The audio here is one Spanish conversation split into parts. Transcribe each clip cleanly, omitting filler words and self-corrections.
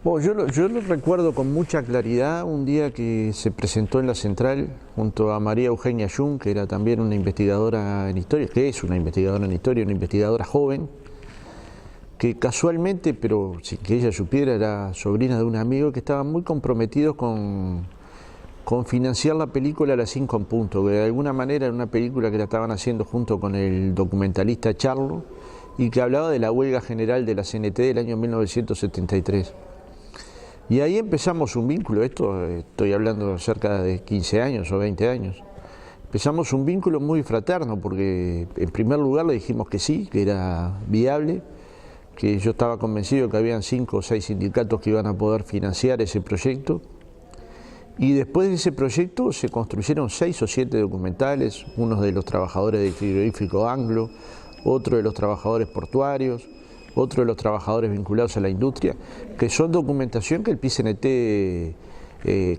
Bueno, yo lo recuerdo con mucha claridad un día que se presentó en la Central junto a María Eugenia Jung, que era también una investigadora en historia, que es una investigadora en historia, una investigadora joven, que casualmente, pero sin que ella supiera, era sobrina de un amigo, que estaban muy comprometidos con financiar la película Las 5 en punto, que de alguna manera era una película que la estaban haciendo junto con el documentalista Charlo y que hablaba de la huelga general de la CNT del año 1973. Y ahí empezamos un vínculo, esto estoy hablando cerca de 15 años o 20 años. Empezamos un vínculo muy fraterno porque en primer lugar le dijimos que sí, que era viable, que yo estaba convencido que habían 5 o 6 sindicatos que iban a poder financiar ese proyecto. Y después de ese proyecto se construyeron 6 o 7 documentales, unos de los trabajadores del frigorífico Anglo, otro de los trabajadores portuarios, otro de los trabajadores vinculados a la industria, que son documentación que el PIT-CNT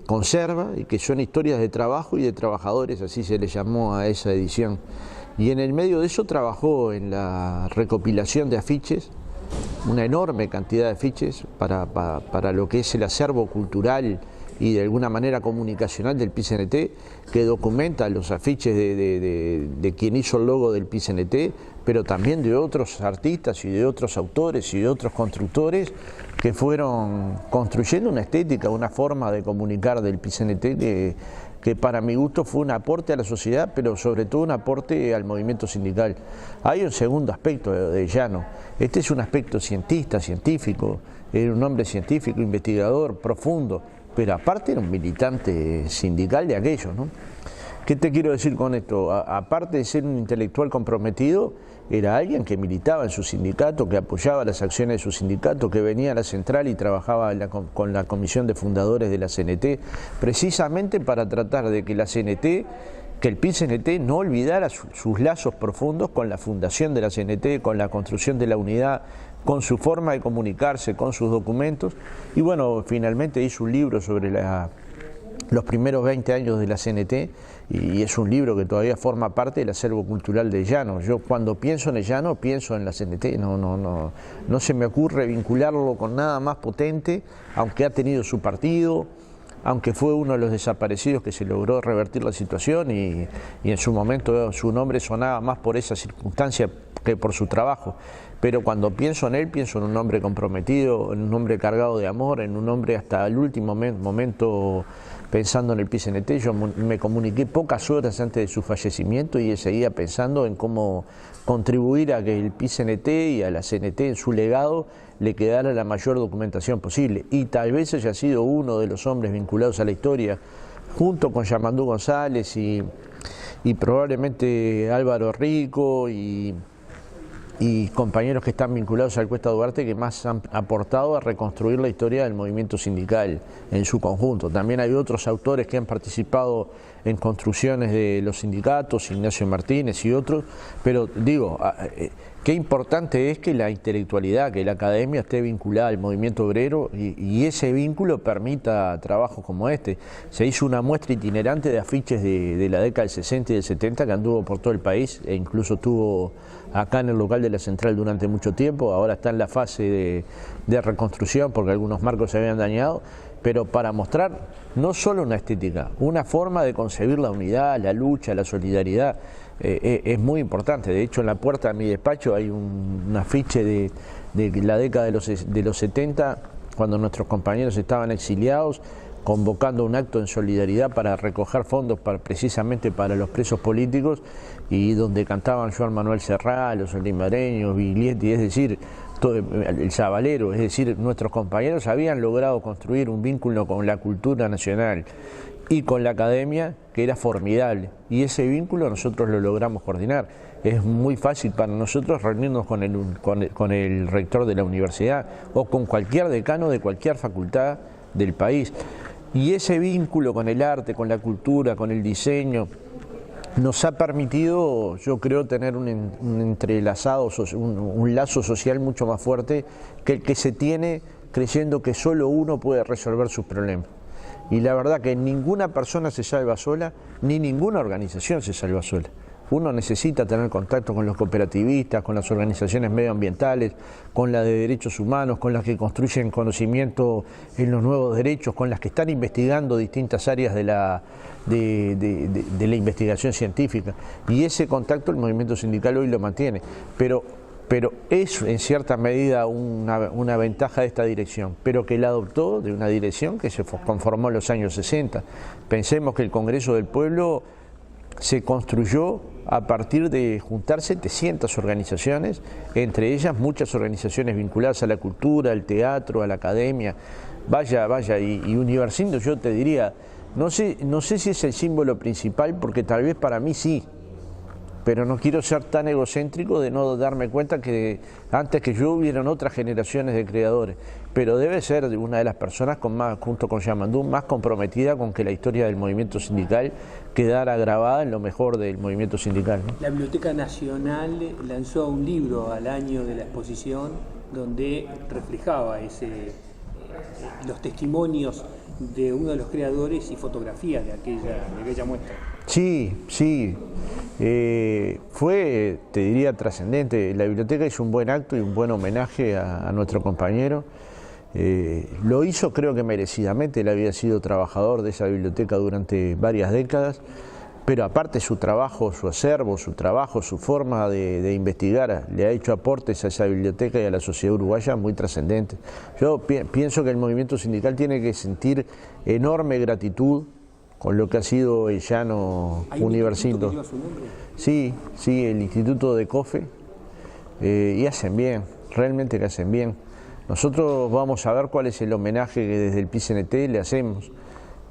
conserva y que son historias de trabajo y de trabajadores, así se le llamó a esa edición. Y en el medio de eso trabajó en la recopilación de afiches, una enorme cantidad de afiches para lo que es el acervo cultural y de alguna manera comunicacional del PIT-CNT, que documenta los afiches de quien hizo el logo del PIT-CNT, pero también de otros artistas y de otros autores y de otros constructores que fueron construyendo una estética, una forma de comunicar del PIT-CNT que para mi gusto fue un aporte a la sociedad, pero sobre todo un aporte al movimiento sindical. Hay un segundo aspecto de Llano. Este es un aspecto científico, era un hombre científico, investigador, profundo, pero aparte era un militante sindical de aquello, ¿no? ¿Qué te quiero decir con esto? Aparte de ser un intelectual comprometido, era alguien que militaba en su sindicato, que apoyaba las acciones de su sindicato, que venía a la central y trabajaba con la comisión de fundadores de la CNT, precisamente para tratar de que la CNT, que el PIT-CNT no olvidara sus lazos profundos con la fundación de la CNT, con la construcción de la unidad, con su forma de comunicarse, con sus documentos. Y bueno, finalmente hizo un libro sobre los primeros 20 años de la CNT, y es un libro que todavía forma parte del acervo cultural de Llano. Yo cuando pienso en el Llano pienso en la CNT, no se me ocurre vincularlo con nada más potente, aunque ha tenido su partido, aunque fue uno de los desaparecidos que se logró revertir la situación y en su momento su nombre sonaba más por esa circunstancia que por su trabajo. Pero cuando pienso en él, pienso en un hombre comprometido, en un hombre cargado de amor, en un hombre hasta el último momento pensando en el PIT-CNT. Yo me comuniqué pocas horas antes de su fallecimiento y él seguía pensando en cómo contribuir a que el PIT-CNT y a la CNT en su legado le quedara la mayor documentación posible. Y tal vez haya sido uno de los hombres vinculados a la historia, junto con Yamandú González y probablemente Álvaro Rico y compañeros que están vinculados al Cuesta Duarte, que más han aportado a reconstruir la historia del movimiento sindical en su conjunto. También hay otros autores que han participado en construcciones de los sindicatos, Ignacio Martínez y otros, pero digo, qué importante es que la intelectualidad, que la academia esté vinculada al movimiento obrero y ese vínculo permita trabajos como este. Se hizo una muestra itinerante de afiches de la década del 60 y del 70 que anduvo por todo el país e incluso estuvo acá en el local de la Central durante mucho tiempo. Ahora está en la fase de reconstrucción porque algunos marcos se habían dañado, pero para mostrar no solo una estética, una forma de concebir la unidad, la lucha, la solidaridad, es muy importante. De hecho, en la puerta de mi despacho hay un afiche de la década de los 70, cuando nuestros compañeros estaban exiliados, convocando un acto en solidaridad para recoger fondos precisamente para los presos políticos, y donde cantaban Joan Manuel Serrat, los olimareños, Biglietti, es decir, el Zabalero, es decir, nuestros compañeros habían logrado construir un vínculo con la cultura nacional y con la academia que era formidable, y ese vínculo nosotros lo logramos coordinar. Es muy fácil para nosotros reunirnos con el rector de la universidad o con cualquier decano de cualquier facultad del país, y ese vínculo con el arte, con la cultura, con el diseño, nos ha permitido, yo creo, tener un entrelazado, un lazo social mucho más fuerte que el que se tiene creyendo que solo uno puede resolver sus problemas. Y la verdad que ninguna persona se salva sola, ni ninguna organización se salva sola. Uno necesita tener contacto con los cooperativistas, con las organizaciones medioambientales, con las de derechos humanos, con las que construyen conocimiento en los nuevos derechos, con las que están investigando distintas áreas de la investigación científica. Y ese contacto el movimiento sindical hoy lo mantiene. Pero es en cierta medida una ventaja de esta dirección, pero que la adoptó de una dirección que se conformó en los años 60. Pensemos que el Congreso del Pueblo se construyó a partir de juntar 700 organizaciones, entre ellas muchas organizaciones vinculadas a la cultura, al teatro, a la academia. Vaya, y Universindo, yo te diría, no sé si es el símbolo principal, porque tal vez para mí sí, pero no quiero ser tan egocéntrico de no darme cuenta que antes que yo hubieron otras generaciones de creadores, pero debe ser una de las personas junto con Yamandú, más comprometida con que la historia del movimiento sindical quedara grabada en lo mejor del movimiento sindical, ¿no? La Biblioteca Nacional lanzó un libro al año de la exposición donde reflejaba los testimonios de uno de los creadores y fotografías de aquella muestra. Sí, fue, te diría, trascendente. La biblioteca hizo un buen acto y un buen homenaje a nuestro compañero. Lo hizo, creo que merecidamente. Él había sido trabajador de esa biblioteca durante varias décadas, pero aparte su trabajo, su acervo, su trabajo, su forma de investigar, le ha hecho aportes a esa biblioteca y a la sociedad uruguaya muy trascendentes. Yo pienso que el movimiento sindical tiene que sentir enorme gratitud con lo que ha sido el llano Universindo. ¿Hay un instituto que lleva su nombre? Sí, el Instituto de COFE, y hacen bien, realmente que hacen bien. Nosotros vamos a ver cuál es el homenaje que desde el PCNT le hacemos,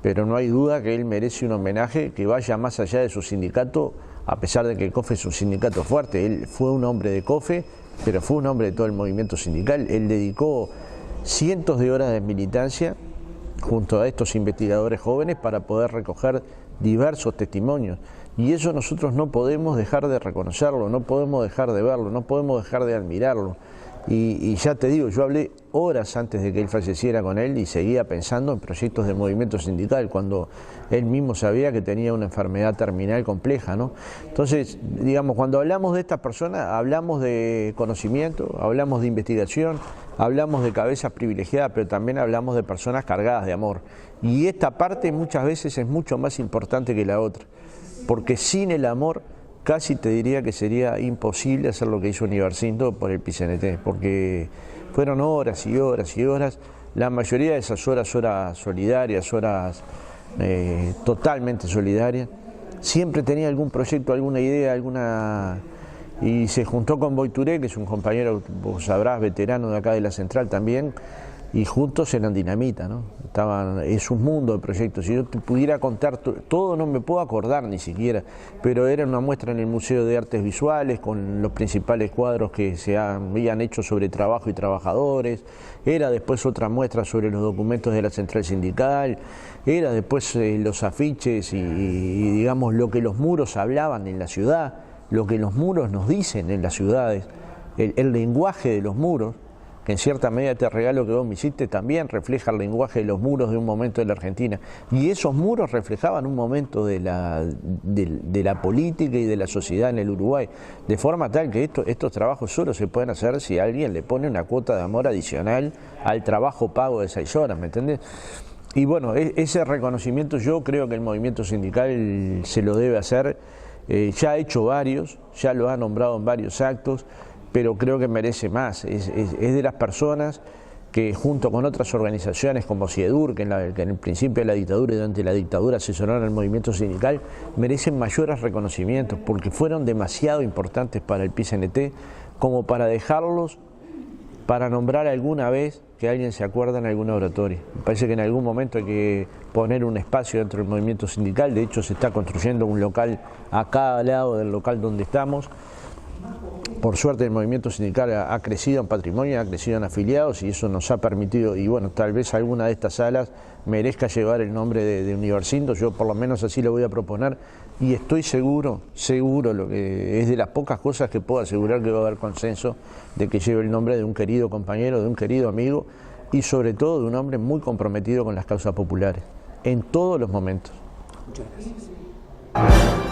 pero no hay duda que él merece un homenaje que vaya más allá de su sindicato, a pesar de que el COFE es un sindicato fuerte. Él fue un hombre de COFE, pero fue un hombre de todo el movimiento sindical. Él dedicó cientos de horas de militancia junto a estos investigadores jóvenes para poder recoger diversos testimonios, y eso nosotros no podemos dejar de reconocerlo, no podemos dejar de verlo, no podemos dejar de admirarlo. Y ya te digo, yo hablé horas antes de que él falleciera con él y seguía pensando en proyectos de movimiento sindical cuando él mismo sabía que tenía una enfermedad terminal compleja, ¿no? Entonces, digamos, cuando hablamos de esta persona, hablamos de conocimiento, hablamos de investigación, hablamos de cabezas privilegiadas, pero también hablamos de personas cargadas de amor. Y esta parte muchas veces es mucho más importante que la otra, porque sin el amor casi te diría que sería imposible hacer lo que hizo Universindo por el PCNT, porque fueron horas y horas y horas, la mayoría de esas horas solidarias, horas totalmente solidarias. Siempre tenía algún proyecto, alguna idea, y se juntó con Boituré, que es un compañero, vos sabrás, veterano de acá de la Central también, y juntos eran dinamita, ¿no? Es un mundo de proyectos. Si yo te pudiera contar todo, no me puedo acordar ni siquiera, pero era una muestra en el Museo de Artes Visuales con los principales cuadros que se habían hecho sobre trabajo y trabajadores, era después otra muestra sobre los documentos de la Central Sindical, era después los afiches y digamos lo que los muros hablaban en la ciudad, lo que los muros nos dicen en las ciudades, el lenguaje de los muros, que en cierta medida este regalo que vos me hiciste también refleja el lenguaje de los muros de un momento de la Argentina. Y esos muros reflejaban un momento de la política y de la sociedad en el Uruguay, de forma tal que estos trabajos solo se pueden hacer si alguien le pone una cuota de amor adicional al trabajo pago de 6 horas, ¿me entendés? Y bueno, ese reconocimiento yo creo que el movimiento sindical se lo debe hacer, ya ha hecho varios, ya lo ha nombrado en varios actos, pero creo que merece más. Es de las personas que junto con otras organizaciones como CIEDUR, que en el principio de la dictadura y durante la dictadura asesoraron al movimiento sindical, merecen mayores reconocimientos porque fueron demasiado importantes para el PCNT como para dejarlos para nombrar alguna vez que alguien se acuerda en alguna oratoria. Me parece que en algún momento hay que poner un espacio dentro del movimiento sindical. De hecho, se está construyendo un local acá al lado del local donde estamos. Por suerte el movimiento sindical ha crecido en patrimonio, ha crecido en afiliados y eso nos ha permitido, y bueno, tal vez alguna de estas salas merezca llevar el nombre de Universindo. Yo por lo menos así lo voy a proponer y estoy seguro, lo que es de las pocas cosas que puedo asegurar que va a haber consenso de que lleve el nombre de un querido compañero, de un querido amigo y sobre todo de un hombre muy comprometido con las causas populares, en todos los momentos. Muchas gracias.